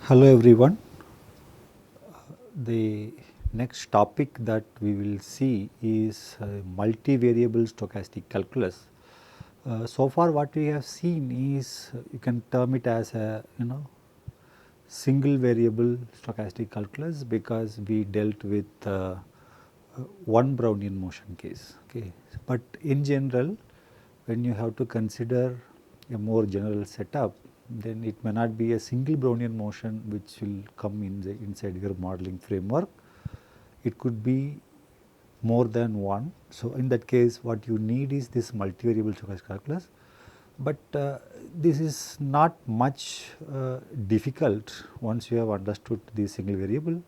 Hello everyone. The next topic that we will see is multivariable stochastic calculus. So far what we have seen is you can term it as a single variable stochastic calculus because we dealt with one Brownian motion case. Okay. But in general, when you have to consider a more general setup, then it may not be a single Brownian motion which will come in inside your modeling framework. It could be more than one. So, in that case what you need is this multivariable stochastic calculus, but this is not much difficult once you have understood the single variable,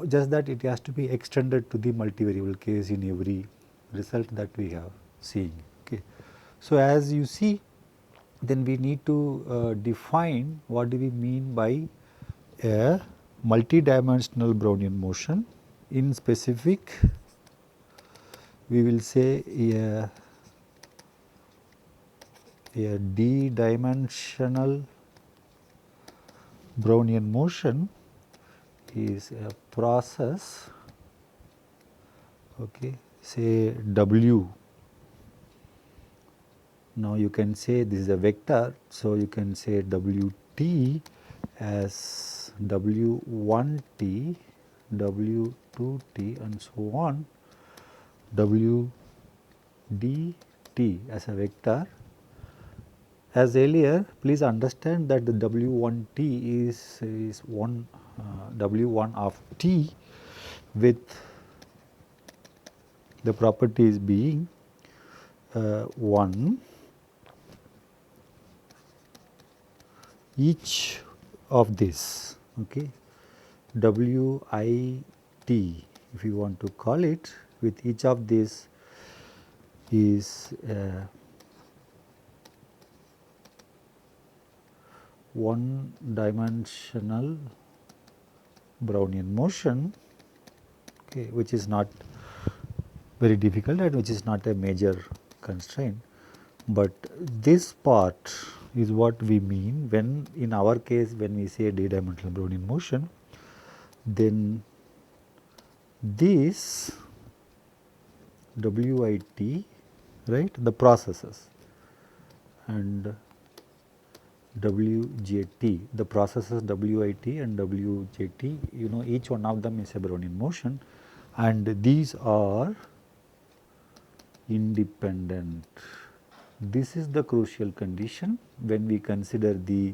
just that it has to be extended to the multivariable case in every result that we have seen. Okay. So, as you see, then we need to define what do we mean by a multidimensional Brownian motion. In specific, we will say a d-dimensional Brownian motion is a process, okay, say W. Now you can say this is a vector, so you can say Wt as W1t, W2t and so on, Wdt as a vector. As earlier, please understand that the W1t is one W1 of t with the properties being 1 each of this, okay, Wit if you want to call it, with each of this is one dimensional Brownian motion, okay, which is not very difficult and which is not a major constraint. But this part is what we mean when, in our case, when we say d-dimensional Brownian motion, then this Wit, right, the processes, and Wjt, the processes Wit and Wjt, you know, each one of them is a Brownian motion and these are independent. This is the crucial condition when we consider the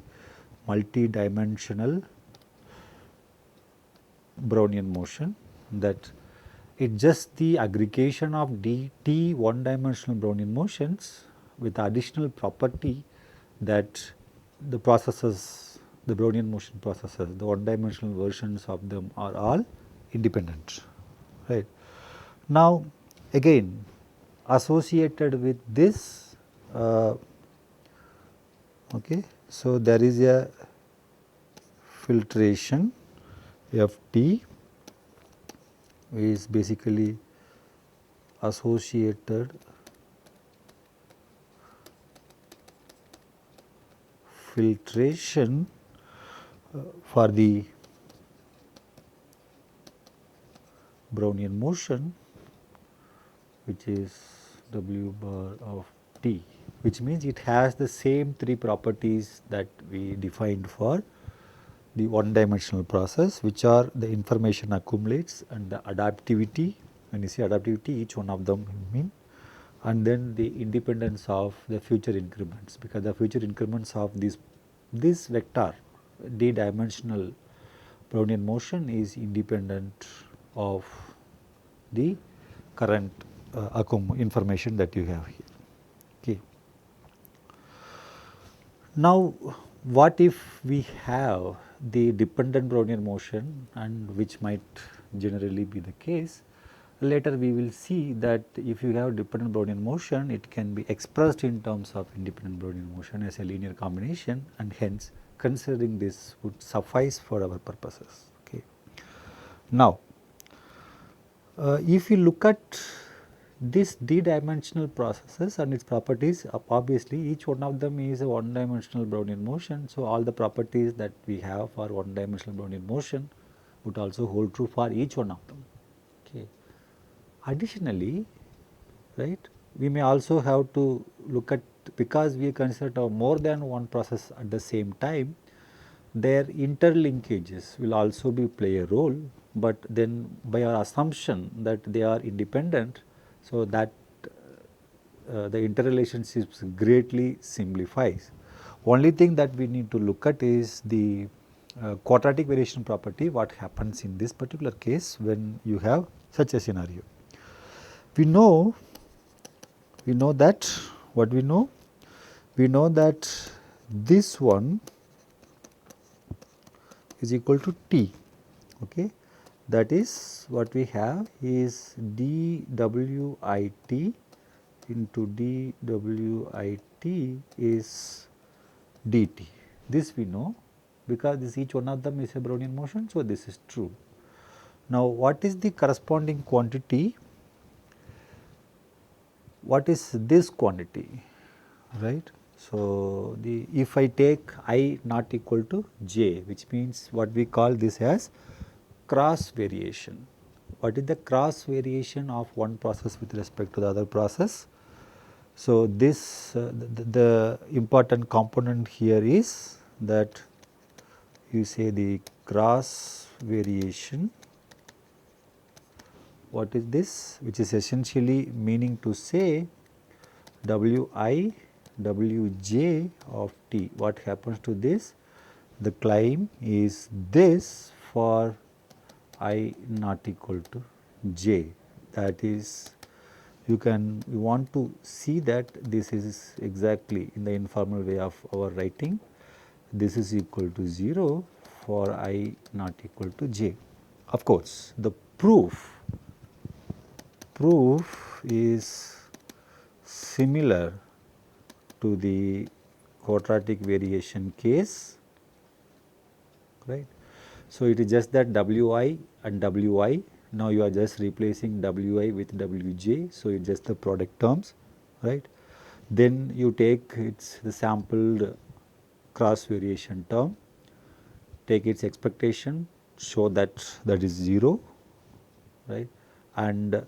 multidimensional Brownian motion, that it's just the aggregation of dt one dimensional Brownian motions with the additional property that the processes, the Brownian motion processes, the one dimensional versions of them are all independent, right. Now again, associated with this, okay, so there is a filtration Ft is basically associated filtration for the Brownian motion, which is W bar of t, which means it has the same three properties that we defined for the one dimensional process, which are the information accumulates and the adaptivity. When you see adaptivity, each one of them mean, and then the independence of the future increments, because the future increments of this vector d-dimensional Brownian motion is independent of the current information that you have here. Okay. Now, what if we have the dependent Brownian motion, and which might generally be the case? Later we will see that if you have dependent Brownian motion, it can be expressed in terms of independent Brownian motion as a linear combination, and hence considering this would suffice for our purposes. Okay. Now, if you look at This d-dimensional processes and its properties, obviously each one of them is a one-dimensional Brownian motion. So, all the properties that we have for one-dimensional Brownian motion would also hold true for each one of them. Okay. Additionally, right, we may also have to look at, because we consider more than one process at the same time, their interlinkages will also be play a role, but then by our assumption that they are independent, so that the interrelationships greatly simplifies. Only thing that we need to look at is the quadratic variation property, what happens in this particular case when you have such a scenario. We know that, what we know? We know that this one is equal to T, okay. That is what we have is dWIT into dWIT is dt. This we know because this each one of them is a Brownian motion, so this is true. Now, what is the corresponding quantity? What is this quantity, right? So, the if I take I not equal to j, which means what we call this as cross variation. What is the cross variation of one process with respect to the other process? So, this the important component here is that you say the cross variation. What is this? Which is essentially meaning to say Wi Wj of t. What happens to this? The claim is this for I not equal to j. That is, you want to see that this is exactly in the informal way of our writing. This is equal to 0 for I not equal to j. Of course, the proof is similar to the quadratic variation case, right. So, it is just that Wi and Wi, now you are just replacing Wi with Wj. So, it is just the product terms, right. Then you take the sampled cross variation term, take its expectation, show that is 0, right, and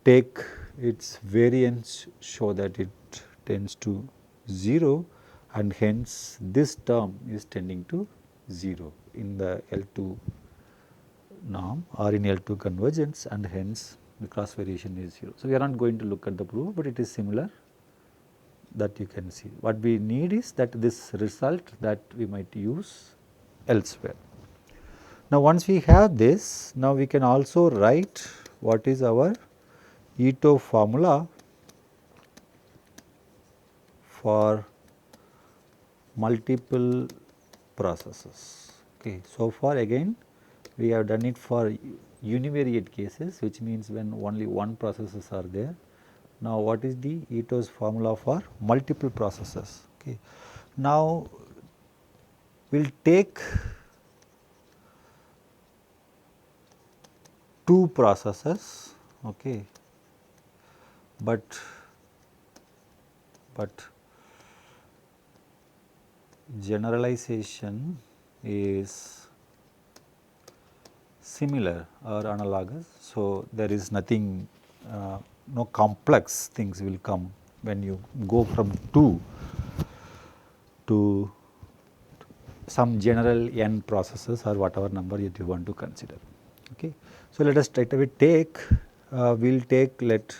take its variance, show that it tends to 0, and hence this term is tending to 0 in the L2 norm or in L2 convergence, and hence the cross variation is 0. So, we are not going to look at the proof, but it is similar, that you can see. What we need is that this result that we might use elsewhere. Now, once we have this, now we can also write what is our Ito formula for multiple processes. Okay. So far again we have done it for univariate cases, which means when only one processes are there. Now, what is the Ito's formula for multiple processes? Okay. Now, we will take two processes, okay, but generalization is similar or analogous. So, there is nothing, no complex things will come when you go from 2 to some general n processes or whatever number that you want to consider. Okay. So, let us straight away take, we will take let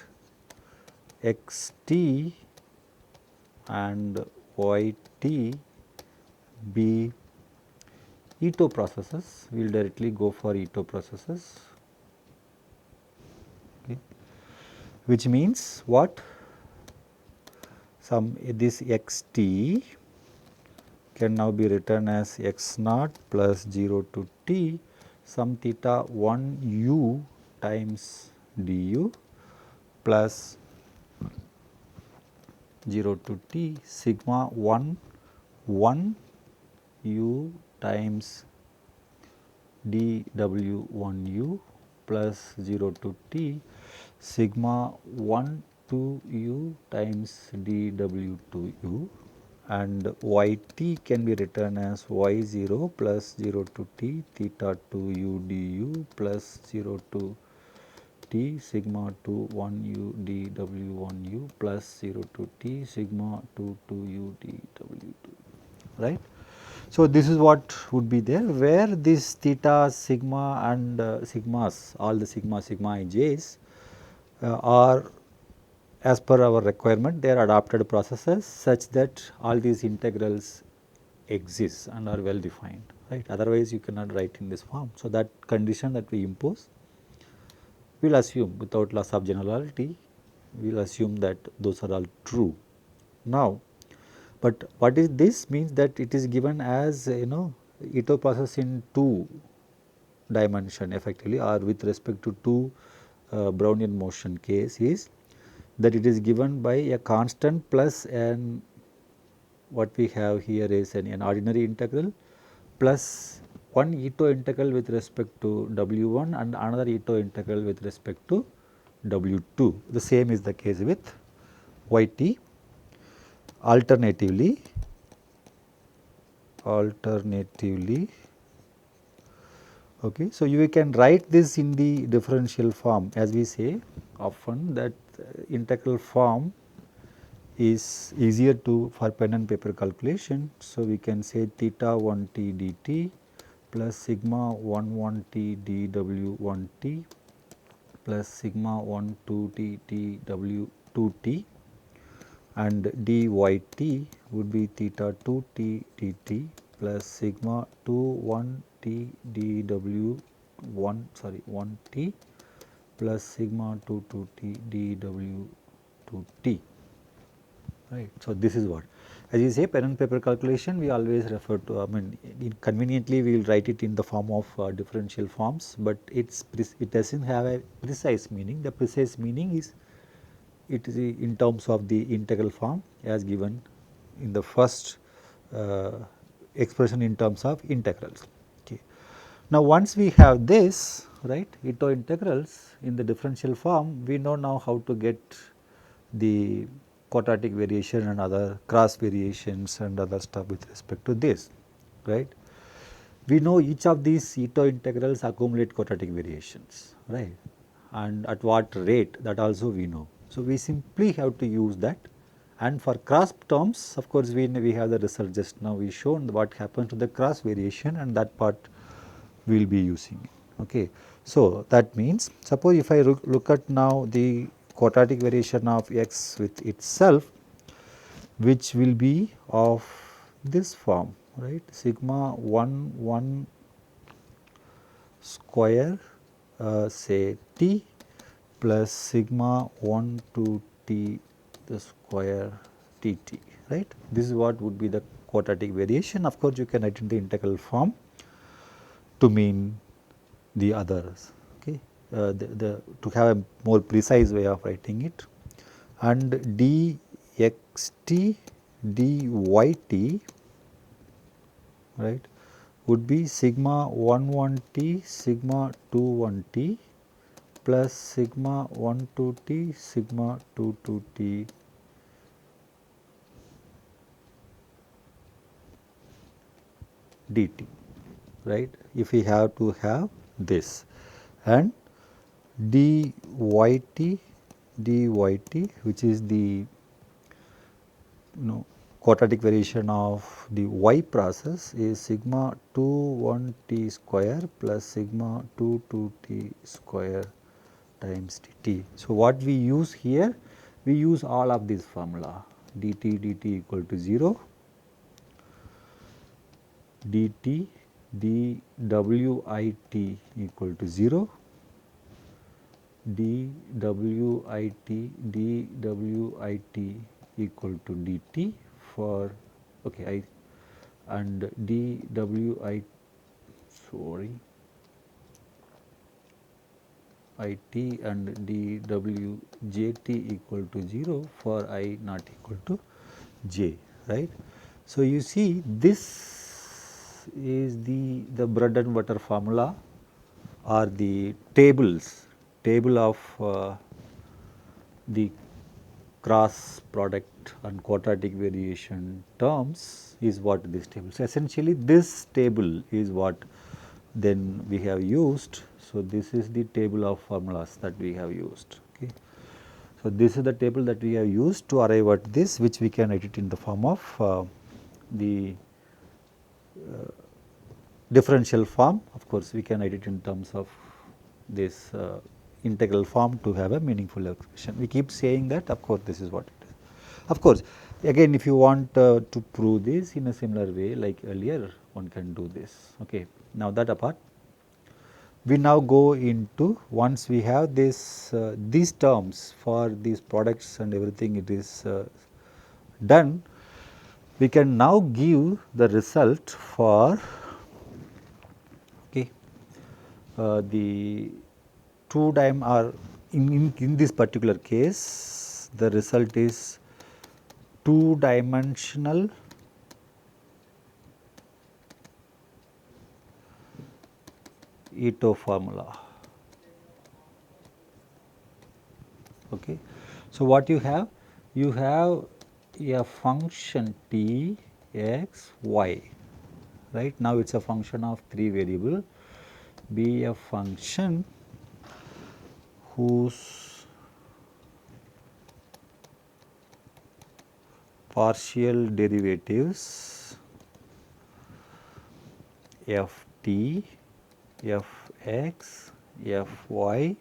x t and y t be Ito processes. We will directly go for Ito processes, okay, which means what? Some this x t can now be written as x naught plus 0 to t some theta 1 u times du plus 0 to t sigma 1 1 u times dw 1 u plus 0 to t sigma 1 to u times dw to u, and yt can be written as y0 plus 0 to t theta 2 u du plus 0 to t sigma 2 1 u dw 1 u plus 0 to t sigma 2 2 u dw 2, right. So, this is what would be there, where this theta, sigma and sigmas, all the sigma, sigma I j's are as per our requirement, they are adapted processes such that all these integrals exist and are well defined, right. Otherwise, you cannot write in this form. So, that condition that we impose, we will assume without loss of generality, we will assume that those are all true. Now, but what is this means that it is given as Ito process in 2 dimension effectively, or with respect to 2 Brownian motion case is that it is given by a constant plus an, what we have here is an ordinary integral plus one Ito integral with respect to W1 and another Ito integral with respect to W2. The same is the case with Yt. Alternatively, okay, so you can write this in the differential form, as we say often that integral form is easier to for pen and paper calculation. So, we can say theta 1 t dt plus sigma 1 1 t dw 1 t plus sigma 1 2 t dw 2 t, and dyt would be theta 2 t dt plus sigma 2 1 t dw 1 t plus sigma 2 2 t dw 2 t, right. So, this is what, as you say, pen and paper calculation, we always refer to, I mean conveniently we will write it in the form of differential forms, but it does not have a precise meaning. The precise meaning is it is in terms of the integral form as given in the first expression in terms of integrals. Okay. Now, once we have this, right, Ito integrals in the differential form, we know now how to get the quadratic variation and other cross variations and other stuff with respect to this, right. We know each of these Ito integrals accumulate quadratic variations, right, and at what rate, that also we know. So, we simply have to use that, and for cross terms, of course, we have the result just now we shown what happens to the cross variation, and that part we will be using. Okay. So, that means suppose if I look at now the quadratic variation of x with itself, which will be of this form, right, sigma 1 1 square say t plus sigma 1 to t the square t t, right. This is what would be the quadratic variation. Of course, you can write in the integral form to mean the others, okay. To have a more precise way of writing it, and dxt dyt, right, would be sigma 1 1 t sigma 2 1 t plus sigma 1 2 t sigma 2 2 t dt, right, if we have to have this, and dyt which is the quadratic variation of the y process is sigma 2 1 t square plus sigma 2 2 t square times dt. So, what we use here, we use all of this formula dt equal to 0, dt dwit equal to 0, dwit equal to dt for and dwit it and dwjt equal to 0 for I not equal to j, right. So, you see this is the bread and butter formula or the table of the cross product and quadratic variation terms is what this table. So, essentially this table is what then we have used. So, this is the table of formulas that we have used. Okay. So, this is the table that we have used to arrive at this, which we can write it in the form of the differential form. Of course, we can write it in terms of this integral form to have a meaningful expression. We keep saying that, of course, this is what it is. Of course, again if you want to prove this in a similar way like earlier, one can do this. Okay. Now, that apart, we now go into, once we have this these terms for these products and everything, it is done, we can now give the result for the or in this particular case the result is two-dimensional Ito formula. Okay. So, what you have? You have a function t x y, right. Now, it is a function of 3 variable, be a function whose partial derivatives f t, f x, f y,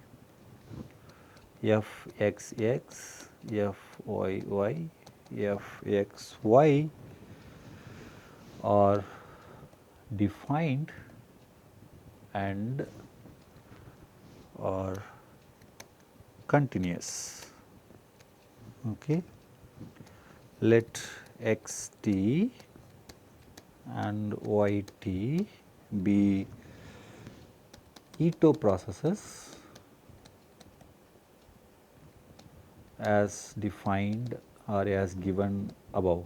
f x x, f y y, f x y are defined and are continuous. Okay. Let x t and y t be Ito processes as defined or as given above.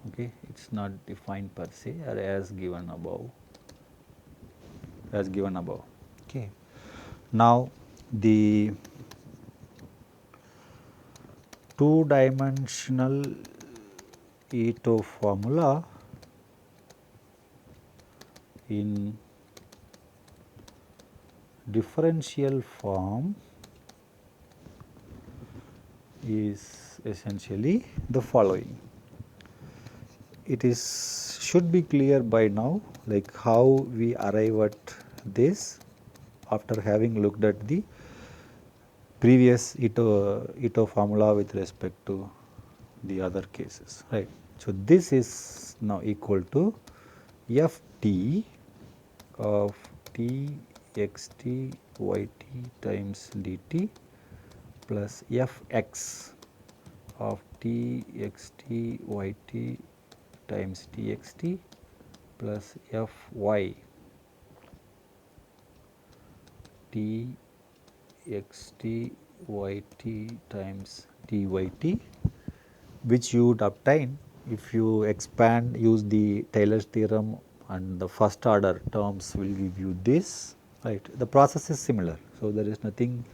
Okay. It is not defined per se, or as given above, as given above. Okay. Now, the two-dimensional Ito formula in differential form is essentially the following. It is should be clear by now, like how we arrive at this after having looked at the previous Ito formula with respect to the other cases, right. So, this is now equal to f t of t x t y t times d t plus f x of t x t y t times t x t plus f y t x t y t times t y t, which you would obtain if you expand, use the Taylor's theorem, and the first order terms will give you this, right. The process is similar. So, there is nothing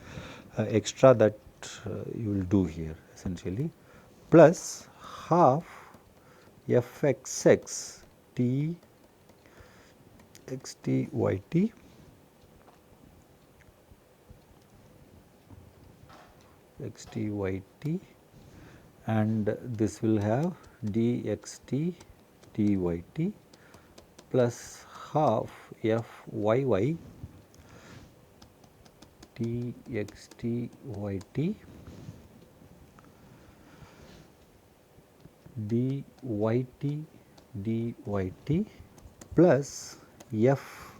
extra that you will do here essentially, plus half f x x t x t y t x t y t, and this will have d x t d y t plus half f y y t x t y t d y t d y t plus f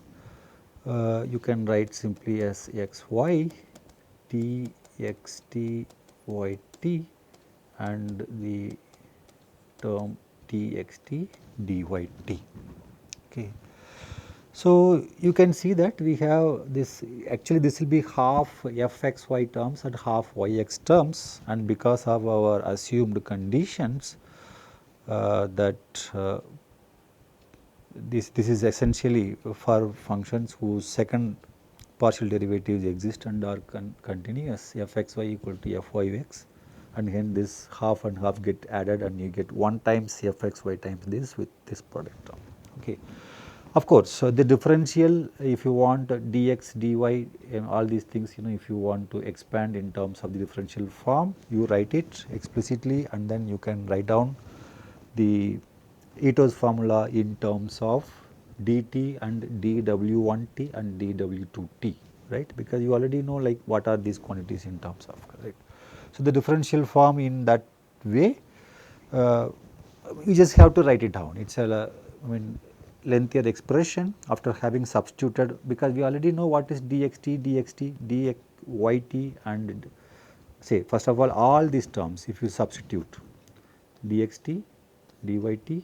you can write simply as x y t x t y t and the term t x t d y t. Okay. So, you can see that we have this, actually this will be half f x y terms and half y x terms, and because of our assumed conditions that this is essentially for functions whose second partial derivatives exist and are continuous, fxy equal to fyx, and hence this half and half get added and you get 1 times fxy times this with this product term. Okay. Of course, so the differential, if you want dx, dy and all these things, if you want to expand in terms of the differential form, you write it explicitly and then you can write down the Ito's formula in terms of dt and dw1t and dw2t, right, because you already know like what are these quantities in terms of, correct. So, the differential form in that way, you just have to write it down. It is a, lengthier expression after having substituted, because we already know what is dxt, dxt, dyt and say first of all these terms if you substitute dxt, dyt,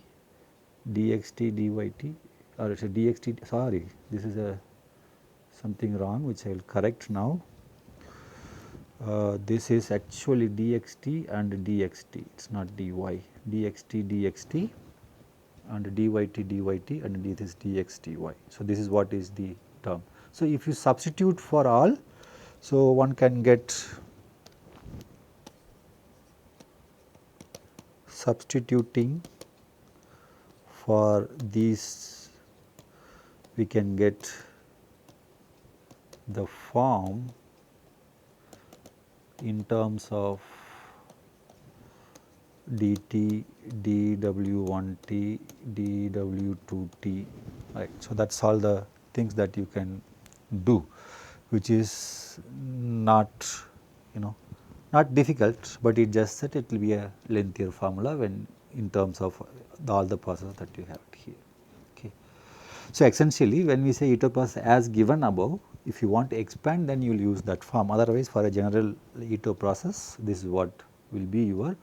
dxt, dyt, or say dxt, sorry, this is a something wrong which I will correct now. This is actually dxt and dxt, it is not dy, dxt, dxt and dyt, dyt and this is dx, dy. So, this is what is the term. So, if you substitute for all, so one can get, substituting for these, we can get the form in terms of dt, dw1t, dw2t, right. So, that is all the things that you can do, which is not not difficult, but it just that it will be a lengthier formula when in terms of all the processes that you have here. Okay. So, essentially when we say Ito process as given above, if you want to expand then you will use that form, otherwise for a general Ito process this is what will be your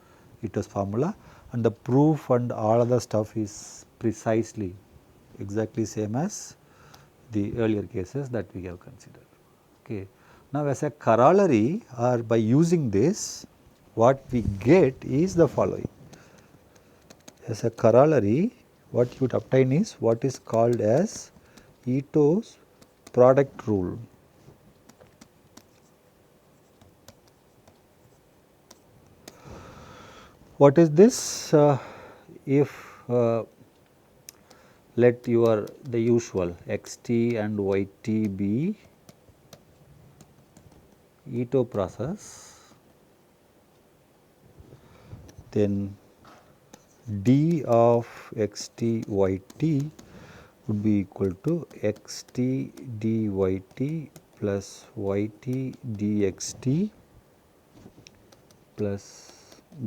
Ito's formula, and the proof and all other stuff is precisely exactly same as the earlier cases that we have considered. Okay. Now, as a corollary or by using this, what we get is the following. As a corollary, what you would obtain is what is called as Ito's product rule. What is this? If let the usual xt and yt be Ito process, then d of xt yt would be equal to xt dyt plus yt dxt plus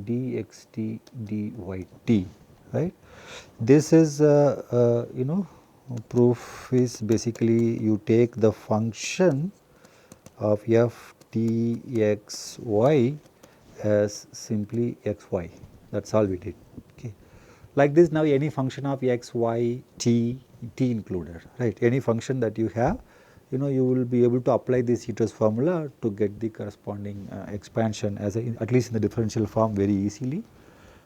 dxt dyt, right. This is proof is basically you take the function of f t x y as simply xy, that is all we did. Okay. Like this, now any function of x, y, t included, right, any function that you have, you will be able to apply this Ito's formula to get the corresponding expansion as at least in the differential form very easily,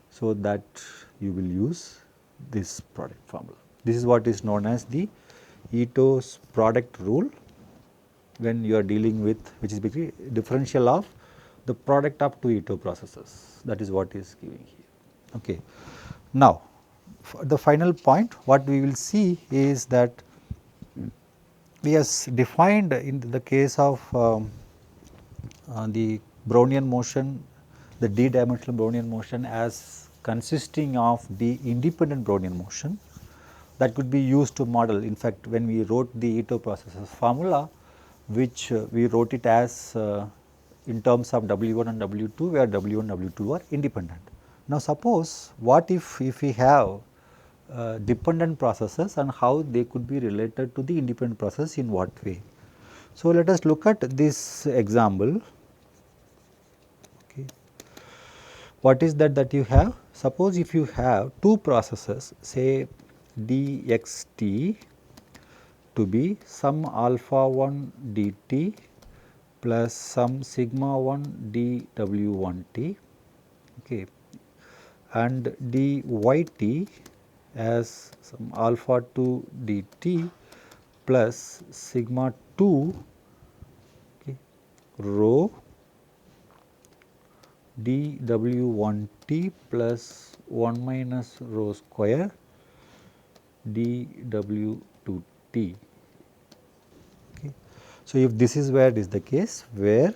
so that you will use this product formula. This is what is known as the Ito's product rule when you are dealing with, which is basically differential of the product of two Ito processes, that is what is giving here. Okay. Now, the final point what we will see is that we have defined in the case of the Brownian motion, the d-dimensional Brownian motion as consisting of the independent Brownian motion that could be used to model. In fact, when we wrote the Ito processes formula, which we wrote it as in terms of W1 and W2, where W1 and W2 are independent. Now, suppose what if we have dependent processes and how they could be related to the independent process in what way. So, let us look at this example. Okay. What is that you have? Suppose if you have two processes, say dxt to be some alpha 1 dt plus some sigma 1 dw1t, okay, and dyt as some alpha 2 dt plus sigma 2 rho dW1t plus 1 minus rho square dW2t. Okay. So, if this is where it is the case where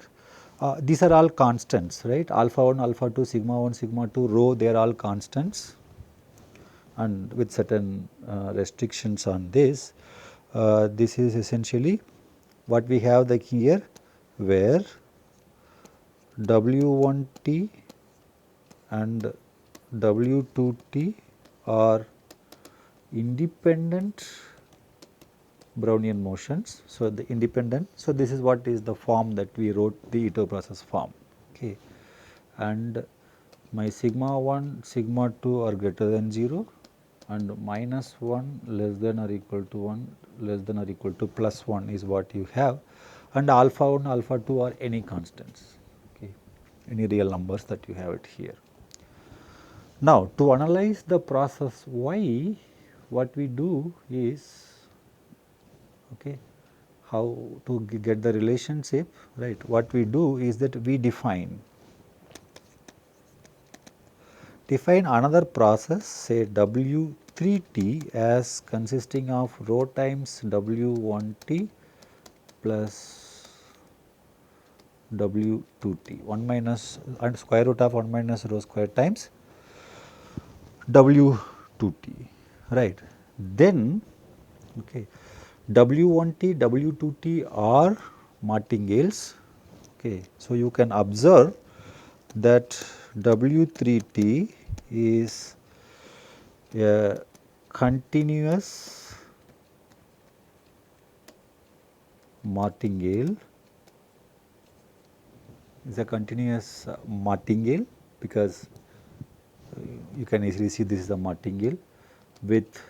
these are all constants, right, alpha 1, alpha 2, sigma 1, sigma 2, rho, they are all constants, and with certain restrictions on this. This is essentially what we have the here, where W1t and W2t are independent Brownian motions. So, the independent. So, this is what is the form that we wrote the Ito process form. Okay. And my sigma 1, sigma 2 are greater than 0 and minus 1 less than or equal to 1 less than or equal to plus 1 is what you have, and alpha 1, alpha 2 are any constants, okay, any real numbers that you have it here. Now, to analyze the process Y, what we do is, okay, how to get the relationship, right, what we do is that we define another process, say W3t, as consisting of rho times W1t plus W2t, 1 minus and square root of 1 minus rho square times W2t, right. Then, okay, W1t, W2t are martingales. Okay. So, you can observe that W3t is a continuous martingale, because you can easily see this is a martingale with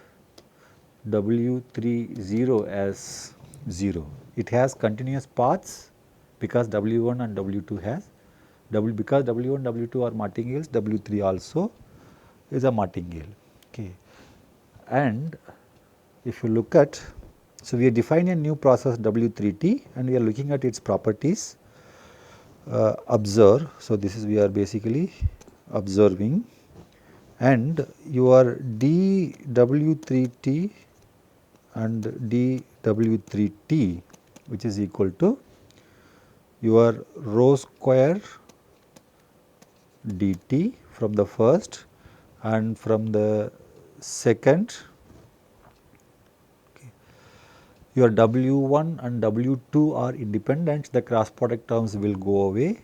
W30 as 0. It has continuous paths because W1 and W2 has because W1, W2 are martingales, W3 also is a martingale. Okay. And if you look at, so we are defining a new process W3t and we are looking at its properties. Observe, so this is we are basically observing, and your dW3t and dW3t, which is equal to your rho square dt from the first and from the second, okay. Your W1 and W2 are independent, the cross product terms will go away,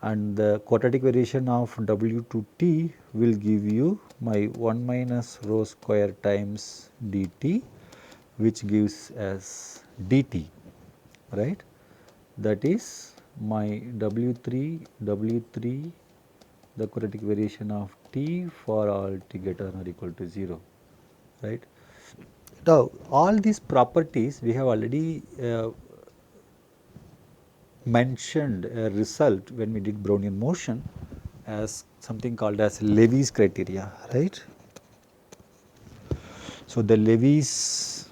and the quadratic variation of W2t will give you my 1 minus rho square times dt, which gives as dt, right. That is my W3, the quadratic variation of t for all t greater than or equal to 0, right. Now, all these properties we have already mentioned a result when we did Brownian motion as something called as Levy's criteria, right. So, the Levy's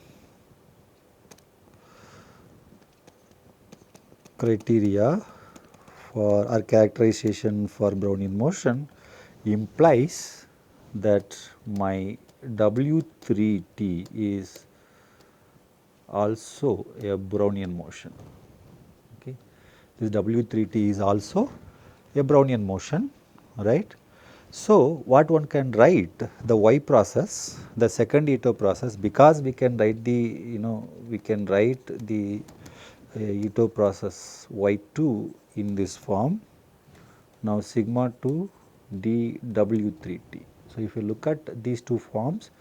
criteria for our characterization for Brownian motion implies that my W3t is also a Brownian motion. Okay. This W3t is also a Brownian motion, right. So, what one can write the Y process, the second Ito process, because we can write the, we can write the Ito process Y2 in this form. Now, sigma 2 dW3t. So, if you look at these two forms,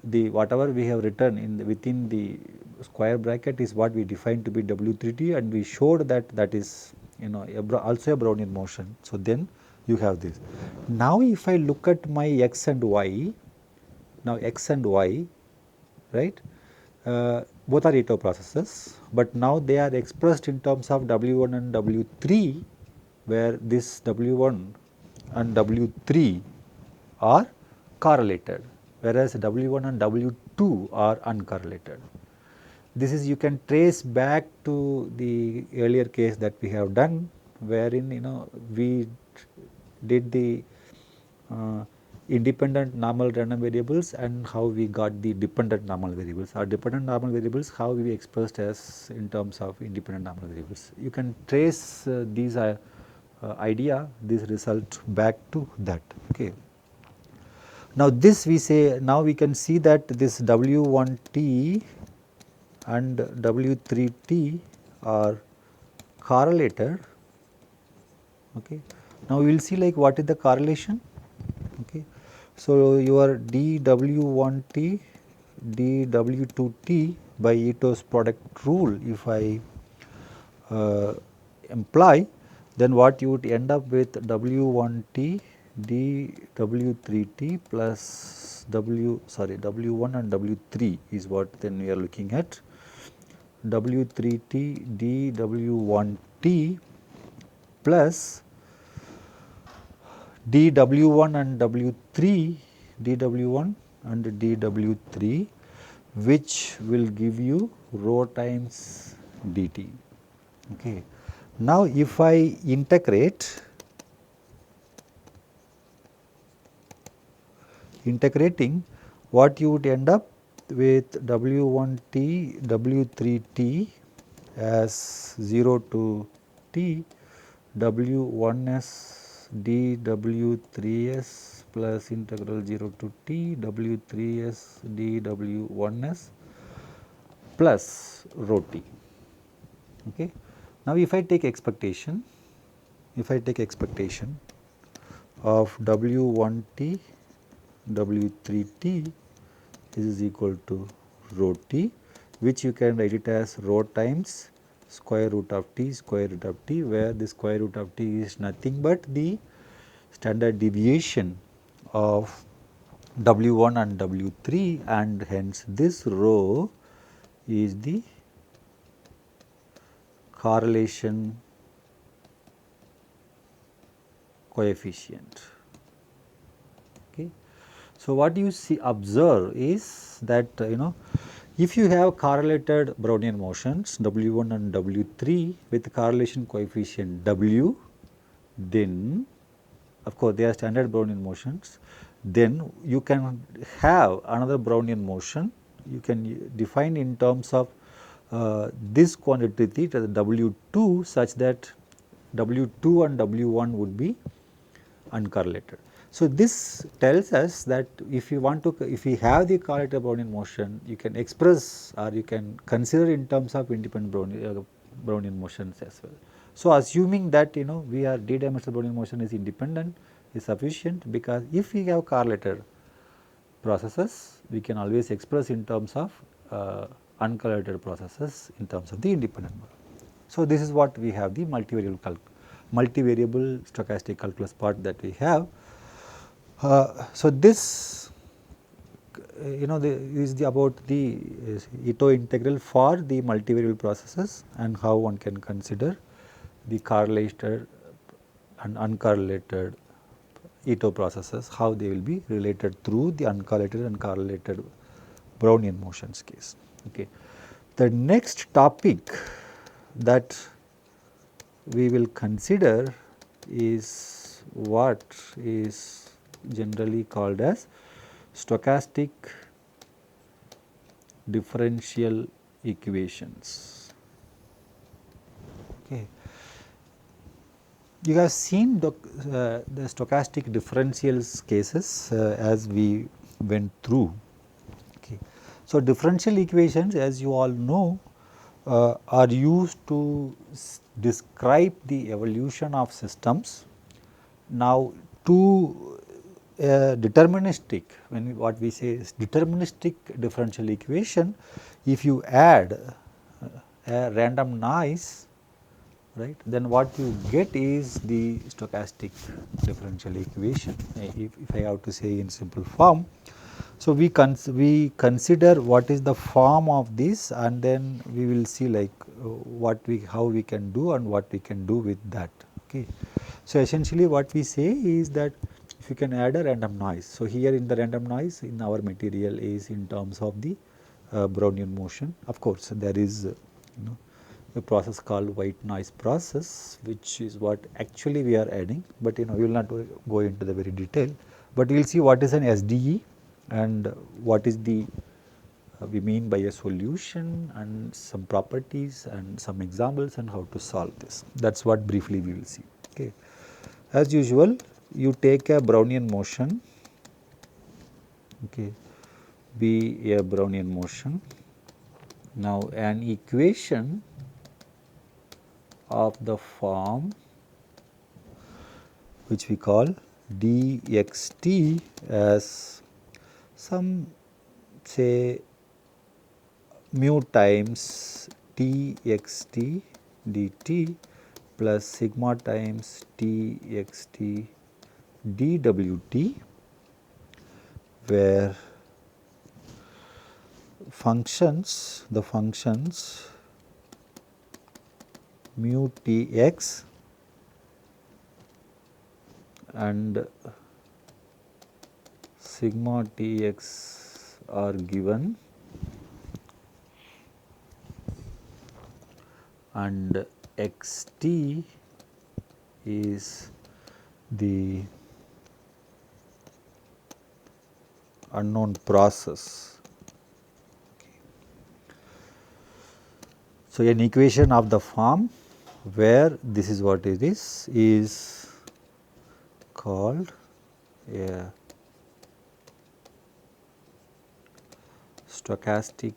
the whatever we have written in within the square bracket is what we defined to be W3t, and we showed that that is also a Brownian motion. So, then you have this. Now, if I look at my x and y, now x and y, right, both are Ito processes, but now they are expressed in terms of W1 and W3, where this W1 and W3 are correlated, whereas W1 and W2 are uncorrelated. this is, you can trace back to the earlier case that we have done, wherein we did the independent normal random variables and how we got the dependent normal variables. Our dependent normal variables, how we expressed as in terms of independent normal variables. You can trace these idea, this result back to that. Okay. Now this we say, now we can see that this W1t and W3t are correlated. Okay. Now we will see like what is the correlation. Okay. So your dW1t, dW2t by Ito's product rule, if I imply, then what you would end up with W1t dW3t plus W1 and W3 is what then we are looking at. W3t dW1t plus dW1 and W3, dW1 and dW3, which will give you rho times dt. Okay. Now if I integrating, what you would end up with W1t, W3t as 0 to t, W1s dW3s plus integral 0 to t W3s dW1s plus rho t. Okay. Now if I take expectation, of W1t, W3t is equal to rho t, which you can write it as rho times square root of t, where the square root of t is nothing but the standard deviation of W1 and W3, and hence this rho is the correlation coefficient. Okay. So what you observe is that if you have correlated Brownian motions W1 and W3 with correlation coefficient W, then of course they are standard Brownian motions, then you can have another Brownian motion, you can define in terms of this quantity as W2 such that W2 and W1 would be uncorrelated. So this tells us that if you have the correlated Brownian motion, you can express or you can consider in terms of independent Brownian motions as well. So assuming that we are d-dimensional Brownian motion is independent is sufficient, because if we have correlated processes, we can always express in terms of uncorrelated processes in terms of the independent model. So this is what we have, the multivariable stochastic calculus part that we have. So this is about the Ito integral for the multivariable processes and how one can consider the correlated and uncorrelated Ito processes, how they will be related through the uncorrelated and correlated Brownian motions case. Okay. The next topic that we will consider is what is generally called as stochastic differential equations. Okay. You have seen the stochastic differentials cases as we went through. Okay. So differential equations, as you all know, are used to describe the evolution of systems. Now to deterministic, what we say is deterministic differential equation, if you add a random noise, right, then what you get is the stochastic differential equation, if I have to say in simple form. So we consider what is the form of this, and then we will see like how we can do and what we can do with that. Okay. So essentially what we say is that if you can add a random noise, so here in the random noise in our material is in terms of the Brownian motion. Of course, there is a process called white noise process, which is what actually we are adding, but we will not go into the very detail, but we will see what is an SDE and what is the we mean by a solution and some properties and some examples and how to solve this. That is what briefly we will see. Okay. As usual, you take a Brownian motion, okay, be a Brownian motion. Now, an equation of the form which we call dxt as some say mu times txt dt plus sigma times txt dwt, where the functions mu tx and sigma tx are given, and xt is the unknown process. So, an equation of the form where this is what it is called a stochastic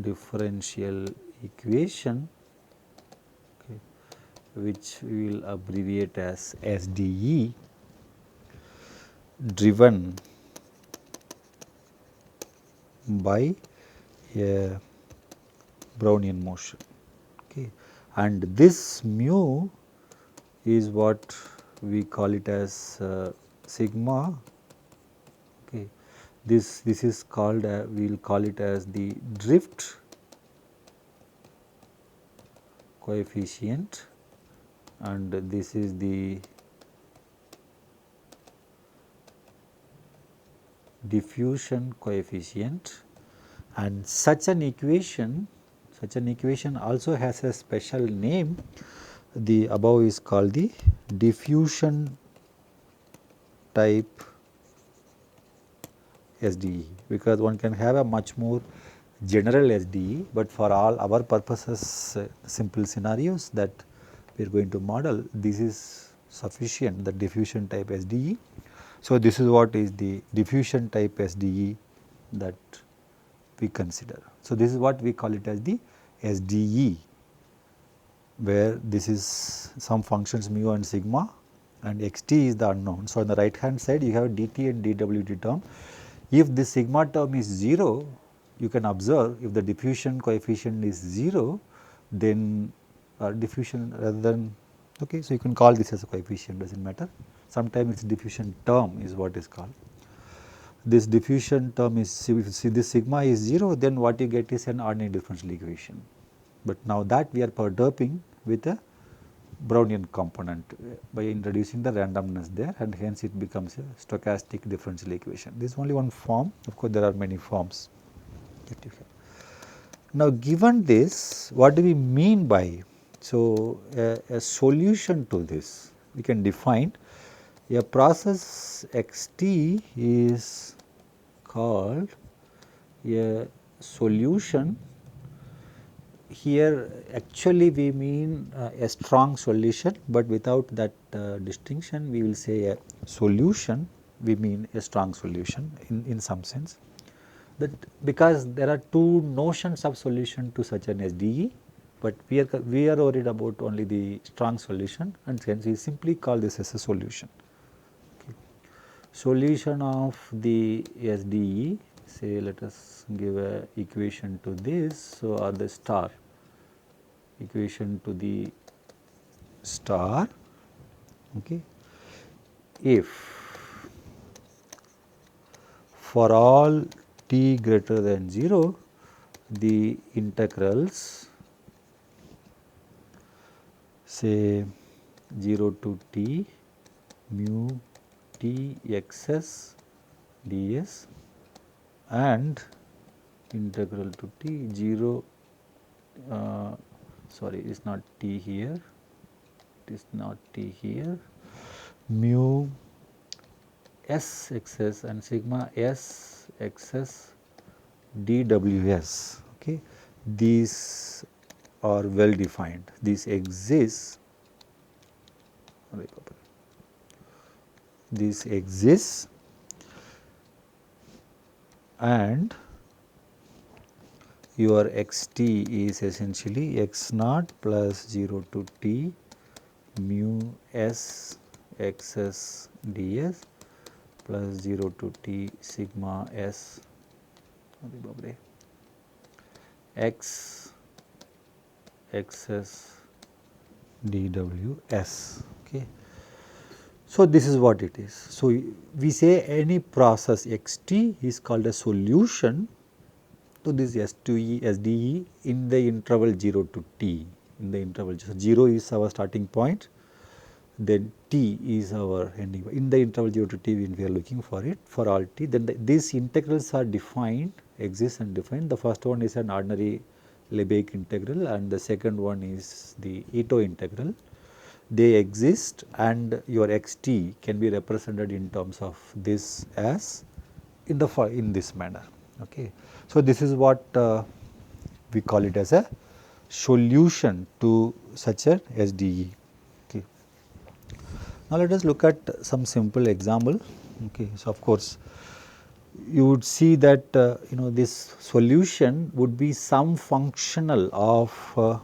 differential equation, okay, which we will abbreviate as SDE, driven by a Brownian motion, okay. And this mu is what we call it as sigma, okay. This is called we will call it as the drift coefficient, and this is the diffusion coefficient, and such an equation also has a special name. The above is called the diffusion type SDE, because one can have a much more general SDE, but for all our purposes simple scenarios that we are going to model, this is sufficient, the diffusion type SDE. So, this is what is the diffusion type SDE that we consider. So, this is what we call it as the SDE, where this is some functions mu and sigma and xt is the unknown. So, on the right hand side you have dt and dwt term. If the sigma term is 0, you can observe if the diffusion coefficient is 0, then diffusion rather than, okay. So, you can call this as a coefficient, does not matter. Sometimes its diffusion term is what is called. This diffusion term is, if this sigma is 0, then what you get is an ordinary differential equation. But now that we are perturbing with a Brownian component by introducing the randomness there, and hence it becomes a stochastic differential equation. This is only one form, of course there are many forms that you have. Now, given this, what do we mean by? So, a solution to this we can define a process xt is called a solution. Here actually we mean a strong solution, but without that distinction we will say a solution, we mean a strong solution in some sense, that because there are two notions of solution to such an SDE, but we are worried about only the strong solution, and hence we simply call this as a solution. Okay. Solution of the SDE, say let us give a equation to this, so or the star equation to the star, okay. If for all t greater than 0, the integrals say 0 to t mu t xs ds and integral to t 0, sorry, it is not t here, it is not t here, mu s xs and sigma s xs dws. Okay. These are well defined, these exist, this exists, and your x t is essentially x naught plus 0 to t mu s x s ds plus 0 to t sigma s x x s dw s. Okay. So, this is what it is. So, we say any process x t is called a solution to this S2E SDE in the interval 0 to t, in the interval. So, 0 is our starting point, then t is our ending. In the interval 0 to t, when we are looking for it for all t, then these integrals are defined, exist and defined. The first one is an ordinary Lebesgue integral and the second one is the Ito integral. They exist and your x t can be represented in terms of this as in this manner. Okay. So, this is what we call it as a solution to such a SDE. Okay. Now, let us look at some simple example. Okay. So, of course, you would see that this solution would be some functional of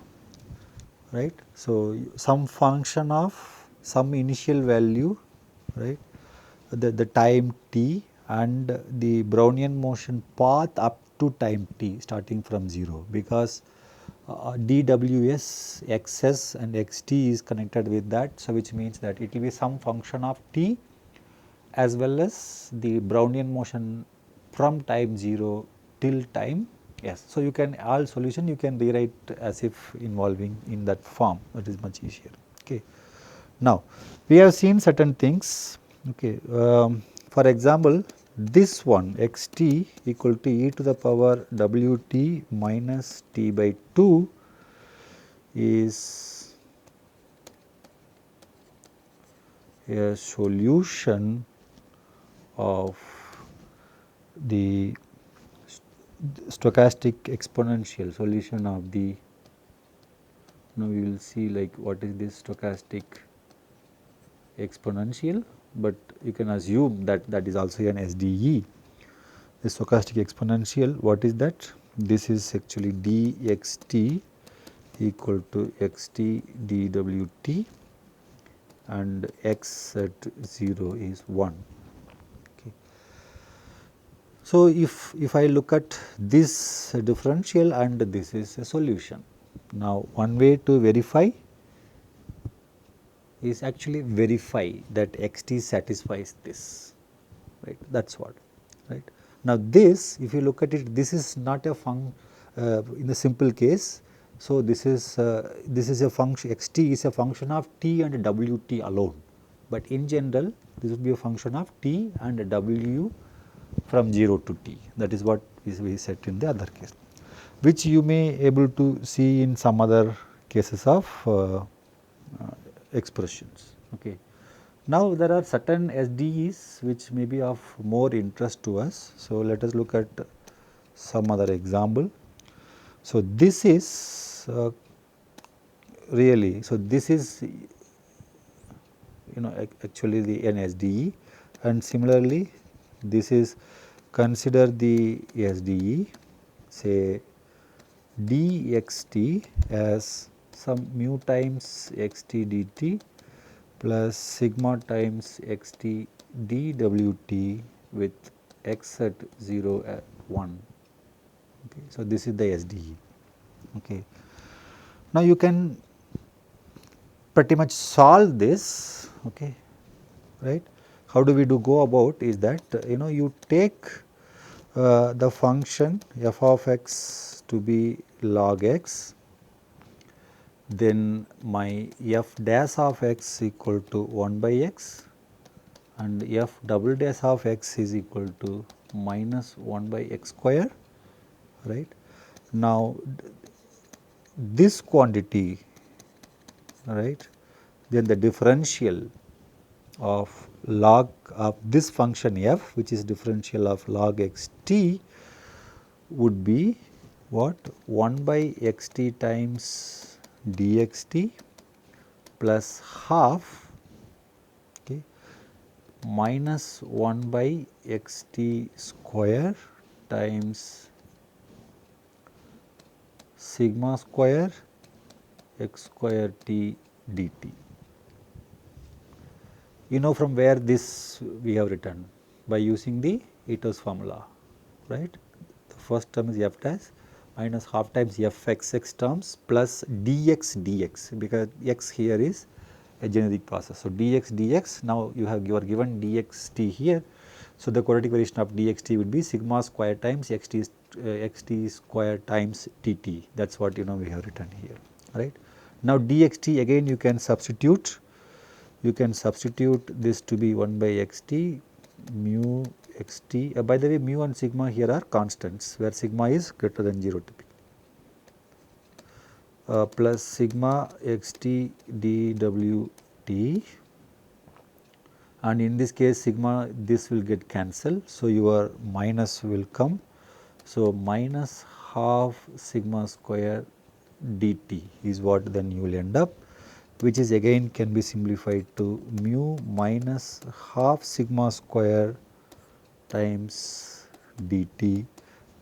right. So, some function of some initial value, right, the time t and the Brownian motion path up to time t starting from 0, because dws xs and xt is connected with that. So, which means that it will be some function of t as well as the Brownian motion from time 0 till time s. So, you can all solution you can rewrite as if involving in that form, that is much easier. Okay. Now, we have seen certain things. Okay. For example, this one x t equal to e to the power w t minus t by 2 is a solution of the stochastic exponential solution of the, now we will see like what is this stochastic exponential, but you can assume that that is also an SDE. The stochastic exponential, what is that? This is actually dxt equal to xt dwt and x at 0 is 1. Okay. So, if I look at this differential and this is a solution. Now, one way to verify is actually verify that x t satisfies this, right, that is what, right. Now, this if you look at it, this is not a in the simple case. So, this is a function, x t is a function of t and w t alone, but in general this would be a function of t and w from 0 to t, that is what we set in the other case, which you may able to see in some other cases of expressions. Okay. Now, there are certain SDEs which may be of more interest to us. So, let us look at some other example. So, this is really, so this is actually the an SDE, and similarly this is, consider the SDE say dxt as some mu times xt dt plus sigma times xt dwt with x at 0 at 1. Okay. So, this is the SDE. Okay. Now, you can pretty much solve this, okay, right. How do we go about is that you take the function f of x to be log x, then my f dash of x equal to 1 by x and f double dash of x is equal to minus 1 by x square, right. Now, this quantity, right, then the differential of log of this function f, which is differential of log x t, would be what, 1 by x t times dx t plus half, okay, minus 1 by x t square times sigma square x square t dt. You know from where this we have written? By using the Ito's formula, right. The first term is f dash minus half times f x x terms plus dx dx, because x here is a generic process. So, dx dx, now you are given dx t here. So, the quadratic variation of dx t would be sigma square times x t square times t t, that is what we have written here, right. Now, dx t again you can substitute this to be 1 by x t mu x t, by the way mu and sigma here are constants, where sigma is greater than 0 to be, plus sigma x t dw t, and in this case sigma this will get cancelled. So, your minus will come. So, minus half sigma square dt is what then you will end up, which is again can be simplified to mu minus half sigma square times dt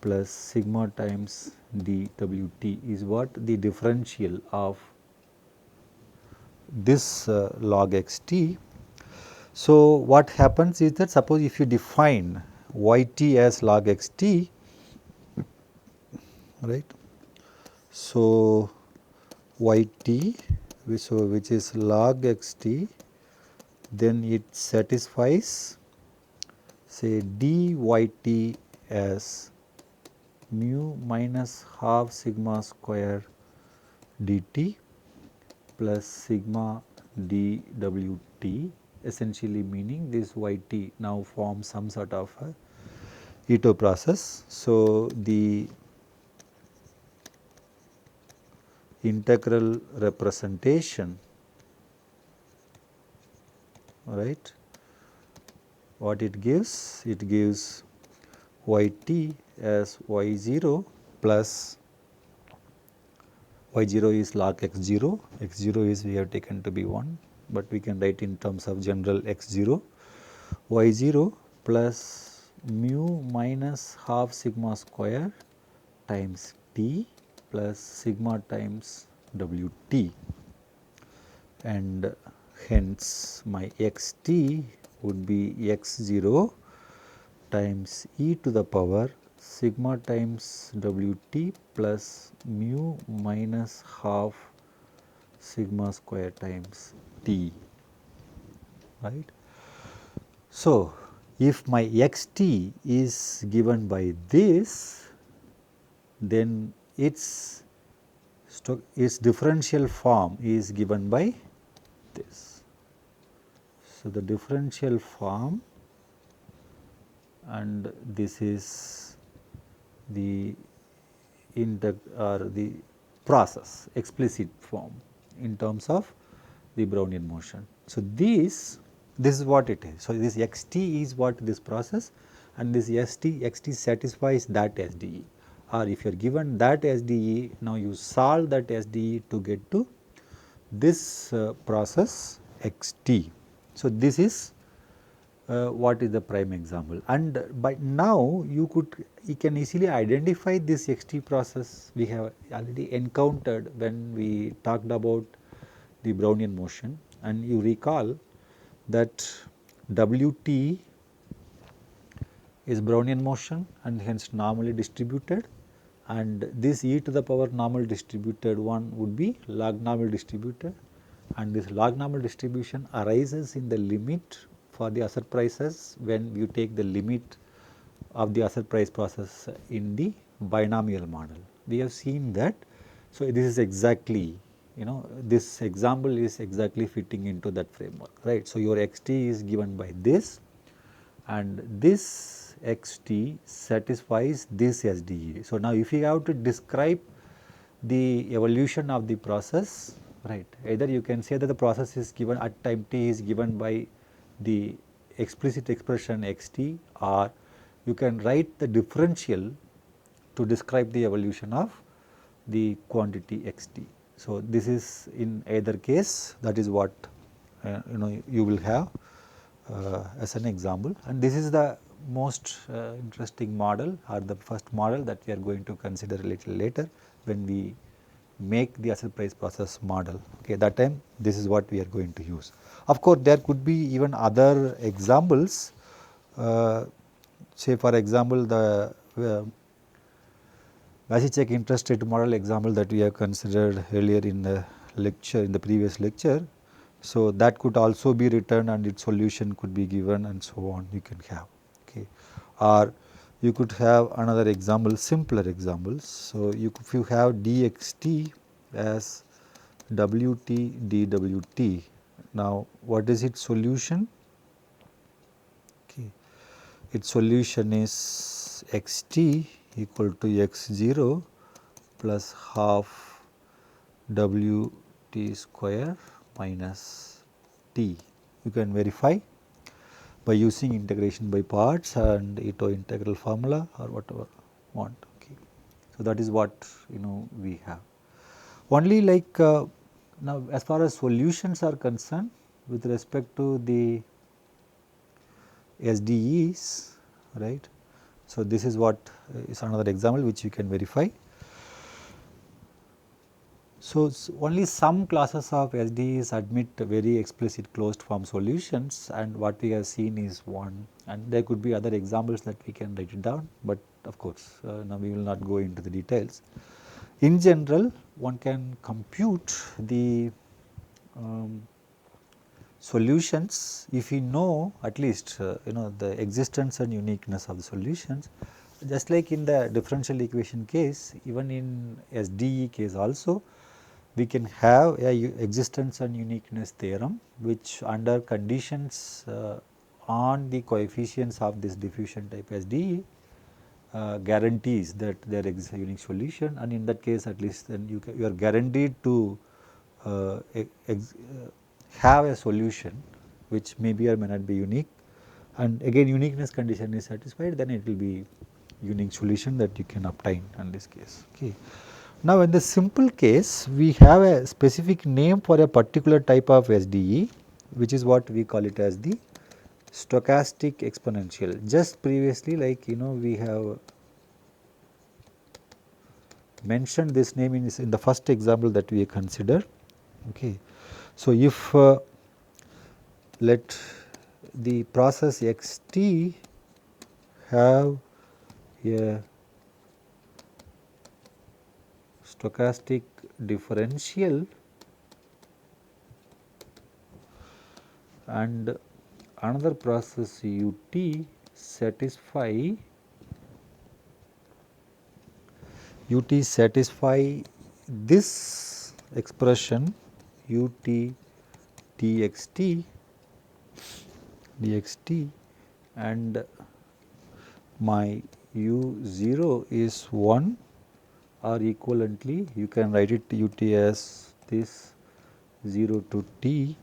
plus sigma times dwt is what the differential of this log x t. So, what happens is that suppose if you define y t as log x t, right. So, y t which is log x t, then it satisfies say dy t as mu minus half sigma square dt plus sigma dwt, essentially meaning this y t now forms some sort of a Ito process. So, the integral representation, right, what it gives? It gives y t as y 0 plus y 0 is log x 0, x 0 is we have taken to be 1, but we can write in terms of general x 0, y 0 plus mu minus half sigma square times t plus sigma times w t, and hence my x t would be x 0 times e to the power sigma times w t plus mu minus half sigma square times t, right. So, if my x t is given by this, then its differential form is given by this. So, the differential form, and this is the the process explicit form in terms of the Brownian motion. So, this is what it is. So, this x t is what this process, and this x t satisfies that S d e, or if you are given that S d e, now you solve that S d e to get to this process x t. So, this is what is the prime example, and by now you can easily identify this x t process we have already encountered when we talked about the Brownian motion, and you recall that w t is Brownian motion and hence normally distributed, and this e to the power normal distributed one would be log normal distributed, and this log normal distribution arises in the limit for the asset prices when you take the limit of the asset price process in the binomial model. We have seen that. So, this is exactly, this example is exactly fitting into that framework, right. So, your x t is given by this, and this xt satisfies this SDE. So, now if you have to describe the evolution of the process, right, either you can say that the process is given at time t is given by the explicit expression xt, or you can write the differential to describe the evolution of the quantity xt. So, this is in either case, that is what you will have as an example, and this is the most interesting model, or the first model that we are going to consider a little later when we make the asset price process model. Okay, that time this is what we are going to use. Of course, there could be even other examples, say for example, the Vasicek interest rate model example that we have considered earlier in the lecture, in the previous lecture. So, that could also be written and its solution could be given and so on you can have. Okay. Or you could have another example, simpler examples. So, if you have dxt as wt dwt, now what is its solution? Okay. Its solution is xt equal to x0 plus half wt square minus t. You can verify by using integration by parts and Ito integral formula or whatever you want. Okay. So, that is what we have. Only like now as far as solutions are concerned with respect to the SDEs, right. So, this is what is another example which you can verify. So, only some classes of SDEs admit very explicit closed form solutions, and what we have seen is one, and there could be other examples that we can write it down, but of course, now we will not go into the details. In general, one can compute the solutions if we know at least the existence and uniqueness of the solutions. Just like in the differential equation case, even in SDE case also, we can have a existence and uniqueness theorem, which under conditions on the coefficients of this diffusion type SDE guarantees that there exists a unique solution, and in that case at least then you are guaranteed to have a solution which may be or may not be unique, and again uniqueness condition is satisfied, then it will be unique solution that you can obtain in this case. Okay. Now, in the simple case, we have a specific name for a particular type of SDE, which is what we call it as the stochastic exponential. Just previously, like we have mentioned this name in the first example that we considered. Okay. So, if let the process xt have a stochastic differential and another process ut satisfy this expression ut dxt and my u0 is 1, or equivalently you can write it ut as this 0 to t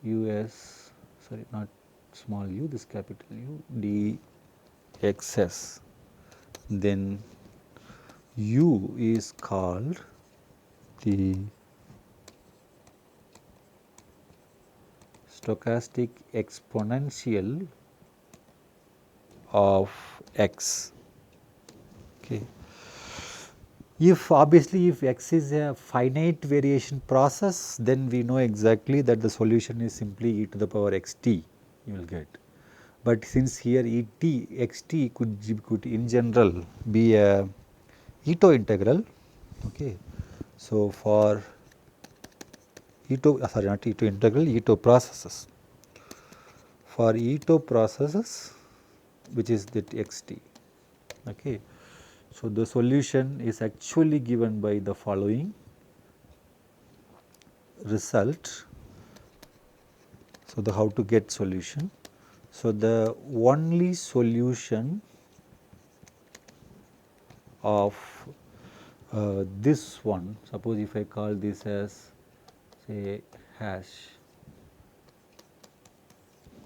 u as not small u, this capital U dxs, then u is called the stochastic exponential of x. Okay. If obviously if x is a finite variation process, then we know exactly that the solution is simply e to the power xt you will get. But since here xt could in general be a Ito integral. Okay. So, for Ito not Ito integral, Ito processes. For Ito processes, which is that xt. Okay. So, the solution is actually given by the following result. So, the how to get solution. So, the only solution of this one, suppose if I call this as say hash,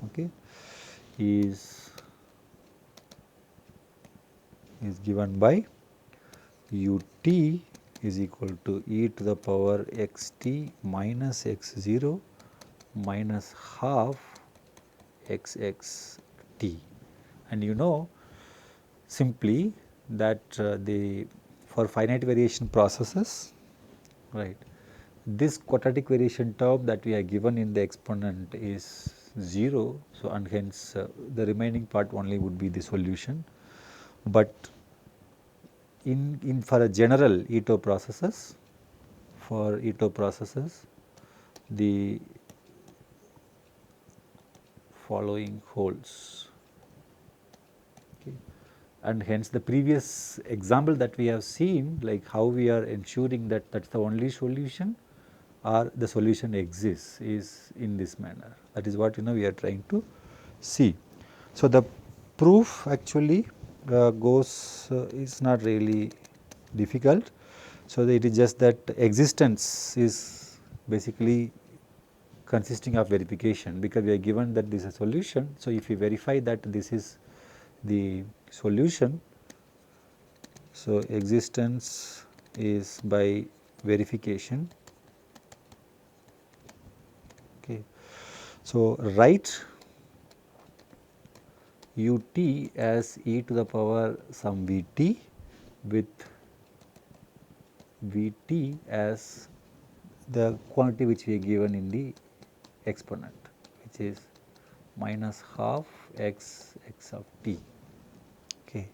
okay, is given by ut is equal to e to the power x t minus x 0 minus half x x t, and you know simply that the for finite variation processes, right, this quadratic variation term that we are given in the exponent is 0. So, and hence the remaining part only would be the solution, but in for a general Ito processes, for Ito processes the following holds. Okay. And hence the previous example that we have seen, like how we are ensuring that that is the only solution or the solution exists, is in this manner. That is what we are trying to see. So, the proof actually goes is not really difficult. So, it is just that existence is basically consisting of verification, because we are given that this is a solution. So, if we verify that this is the solution, so existence is by verification. Okay. So, write ut as e to the power some Vt with Vt as the quantity which we are given in the exponent, which is minus half x x of t. Okay.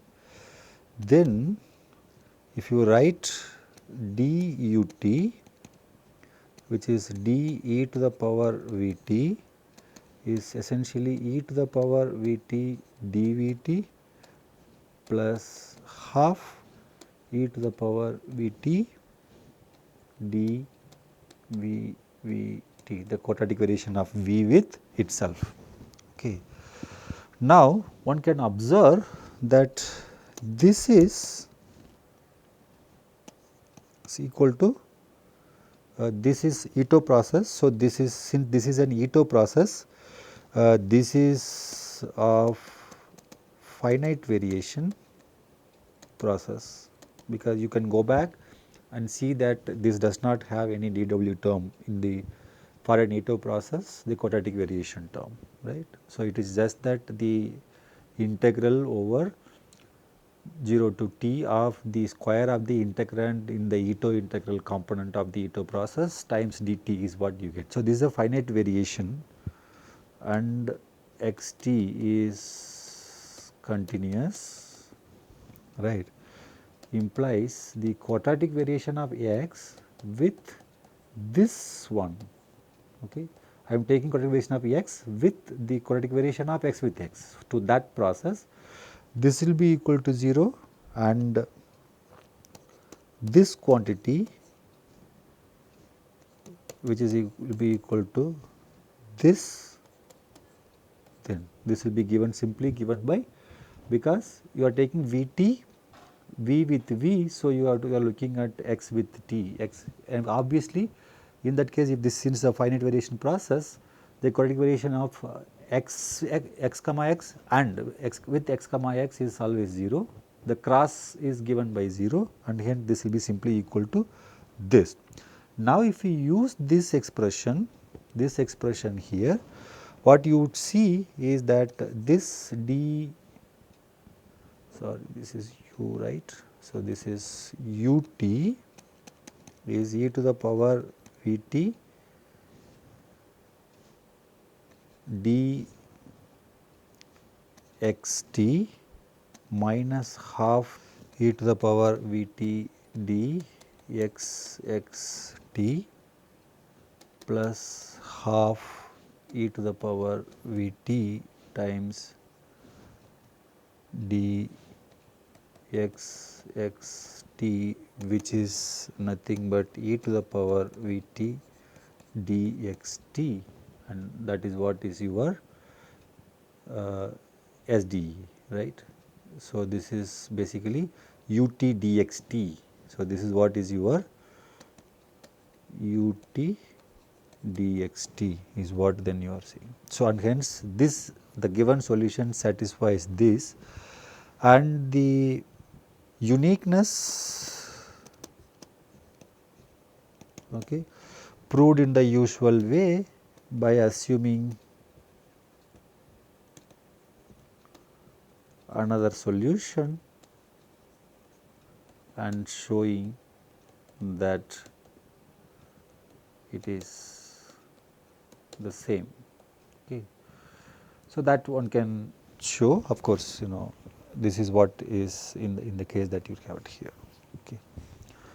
Then if you write dut, which is d e to the power Vt, is essentially e to the power Vt dVt plus half e to the power Vt dVVt, the quadratic variation of V with itself. Okay. Now, one can observe that this is equal to this is Ito process. So, this is, since this is an Ito process, this is of finite variation process, because you can go back and see that this does not have any dW term in the for an Ito process, the quadratic variation term, right. So, it is just that the integral over 0 to t of the square of the integrand in the Ito integral component of the Ito process times dt is what you get. So, this is a finite variation and x t is continuous, right, implies the quadratic variation of x with this one. Okay. I am taking quadratic variation of x with the quadratic variation of x with x to that process. This will be equal to 0 and this quantity, which is will be equal to this, then this will be given simply given by, because you are taking Vt V with V. So, you are looking at x with t x, and obviously in that case if this since a finite variation process, the quadratic variation of x comma x and x with x comma x is always 0, the cross is given by 0 and hence this will be simply equal to this. Now, if we use this expression here, what you would see is that this d, sorry, this is u, right. So, this is ut is e to the power Vt d x t minus half e to the power Vt d x x t plus half e to the power Vt times d x x t, which is nothing but e to the power Vt d x t, and that is what is your SDE, right. So, this is basically ut dxt. So, this is what is your ut dxt is what then you are seeing. So, and hence this the given solution satisfies this, and the uniqueness, okay, proved in the usual way by assuming another solution and showing that it is the same. Okay. So, that one can show, of course, this is what is in the case that you have it here. Okay.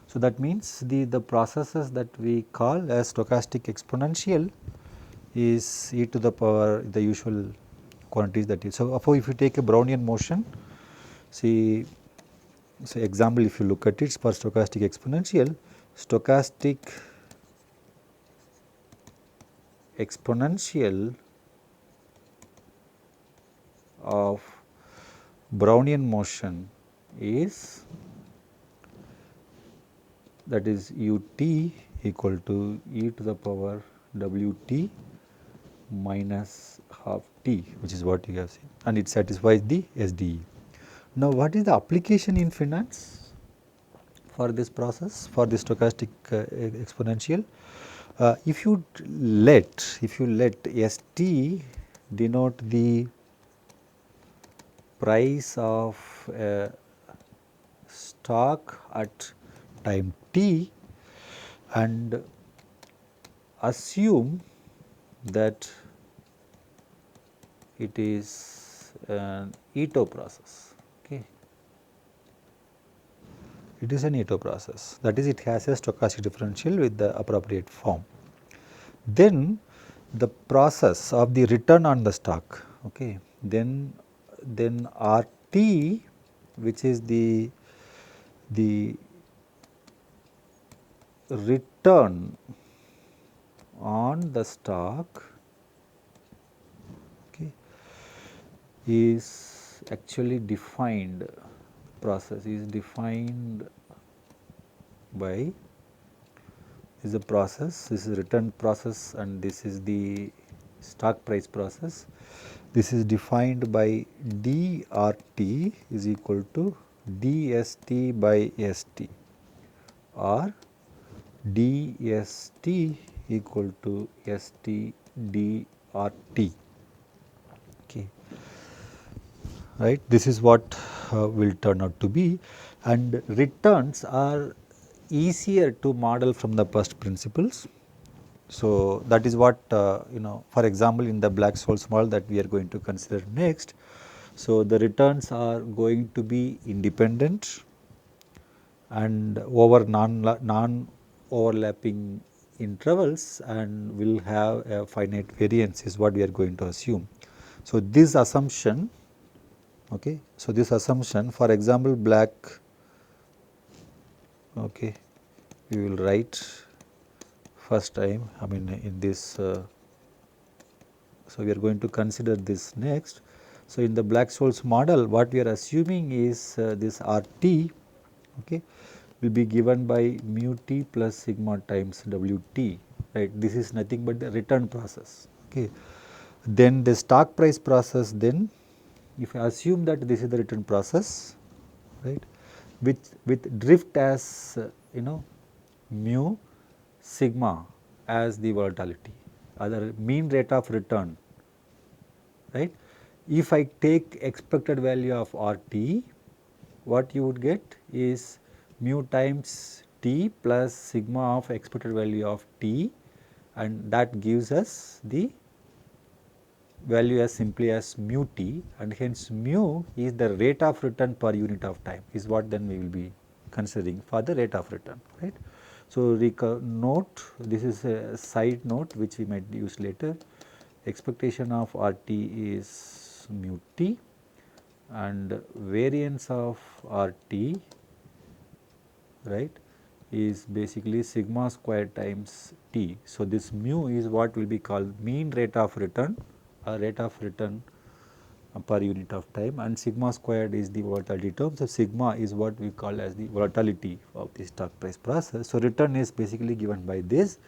So, that means the processes that we call as stochastic exponential is e to the power the usual quantities that is. So, if you take a Brownian motion, see, so example if you look at it for stochastic exponential, stochastic exponential of Brownian motion is, that is ut equal to e to the power w t minus half t, which is what you have seen, and it satisfies the SDE. Now, what is the application in finance for this process, for this stochastic exponential? If you let ST denote the price of stock at time t, and assume that it is an Ito process. Okay. It is an Ito process, that is, it has a stochastic differential with the appropriate form. Then the process of the return on the stock, okay, then RT, which is the return on the stock, okay, is actually defined, process is defined by, is a process, this is return process and this is the stock price process. This is defined by DRT is equal to DST by ST, or DST equal to ST DRT. Okay. Right, this is what will turn out to be, and returns are easier to model from the first principles. So, that is what for example, in the Black-Scholes model that we are going to consider next. So, the returns are going to be independent and over non overlapping intervals, and will have a finite variance is what we are going to assume. So, this assumption, okay, so this assumption, for example, black, okay, we will write first time, I mean in this, so we are going to consider this next. So, in the Black-Scholes model, what we are assuming is this RT, okay, will be given by mu t plus sigma times W t, right. This is nothing but the return process. Okay. Then the stock price process, then if I assume that this is the return process, right, with drift as mu sigma as the volatility, other mean rate of return, right. If I take expected value of RT, what you would get is mu times t plus sigma of expected value of t, and that gives us the value as simply as mu t, and hence mu is the rate of return per unit of time, is what then we will be considering for the rate of return, right. So, note, this is a side note which we might use later. Expectation of RT is mu t, and variance of RT, right, is basically sigma square times t. So, this mu is what will be called mean rate of return, or rate of return per unit of time, and sigma squared is the volatility term. So, sigma is what we call as the volatility of the stock price process. So, return is basically given by this,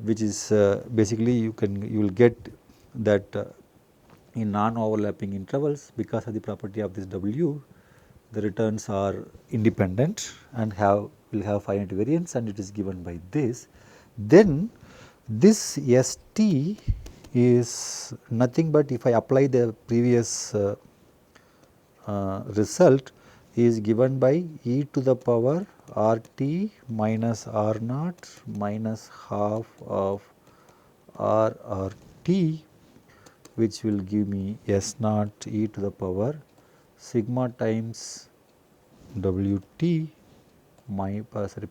which is basically you will get that in non-overlapping intervals, because of the property of this W, the returns are independent and will have finite variance, and it is given by this. Then this ST is nothing but, if I apply the previous result, is given by e to the power RT minus R naught minus half of RRT, which will give me S naught e to the power sigma times WT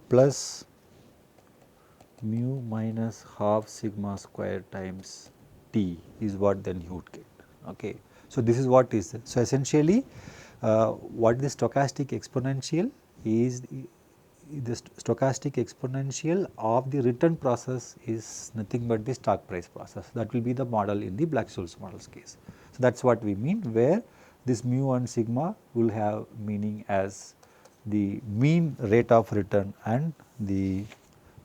plus mu minus half sigma square times T is what then you would get. Okay. So, this is what is. So, essentially what the stochastic exponential is, the stochastic exponential of the return process is nothing but the stock price process. That will be the model in the Black-Scholes models case. So, that is what we mean, where this mu and sigma will have meaning as the mean rate of return and the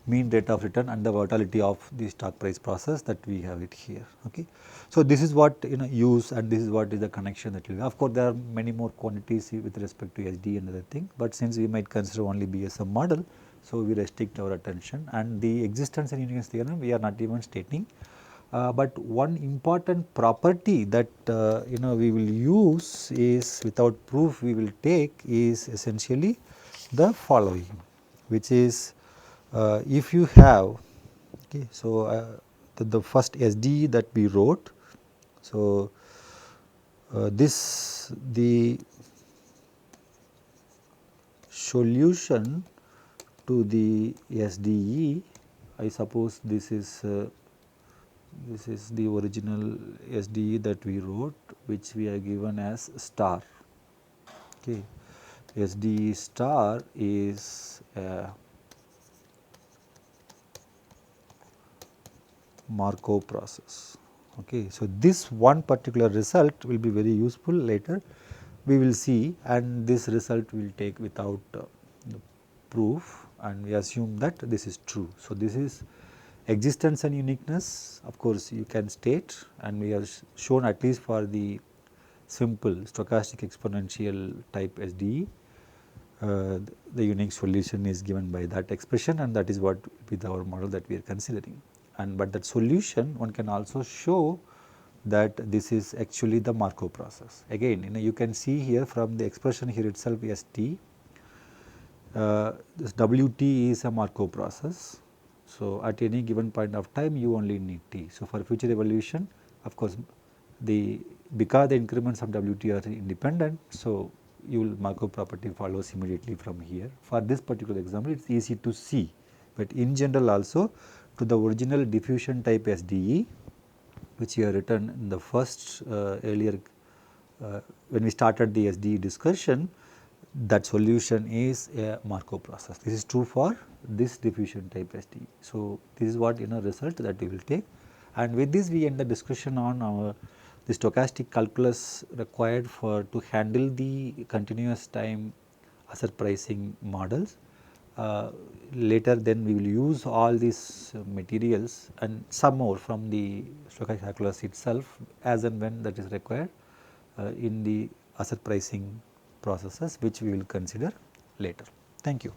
mean rate of return and the volatility of the stock price process, that we have it here. Okay. So, this is what use, and this is what is the connection that we have. Of course, there are many more quantities with respect to SD and other thing, but since we might consider only BSM model, so we restrict our attention, and the existence and uniqueness theorem we are not even stating. But one important property that we will use is, without proof we will take, is essentially the following, which is if you have, okay, so the first SD that we wrote, so this the solution to the SDE, I suppose this is the original SDE that we wrote, which we are given as star. Okay. SDE star is Markov process. Okay. So, this one particular result will be very useful later, we will see, and this result we will take without proof, and we assume that this is true. So, this is existence and uniqueness, of course you can state, and we have shown at least for the simple stochastic exponential type SDE, the unique solution is given by that expression, and that is what with our model that we are considering. And but that solution one can also show that this is actually the Markov process. Again, you can see here from the expression here itself ST, this WT is a Markov process. So, at any given point of time you only need T. So, for future evolution, of course, because the increments of WT are independent, so you will Markov property follows immediately from here. For this particular example, it is easy to see, but in general also to the original diffusion type SDE, which we have written in the first earlier when we started the SDE discussion, that solution is a Markov process. This is true for this diffusion type SDE. So, this is what result that we will take, and with this we end the discussion on our the stochastic calculus required for to handle the continuous time asset pricing models. Later then we will use all these materials and some more from the stochastic calculus itself as and when that is required in the asset pricing processes, which we will consider later. Thank you.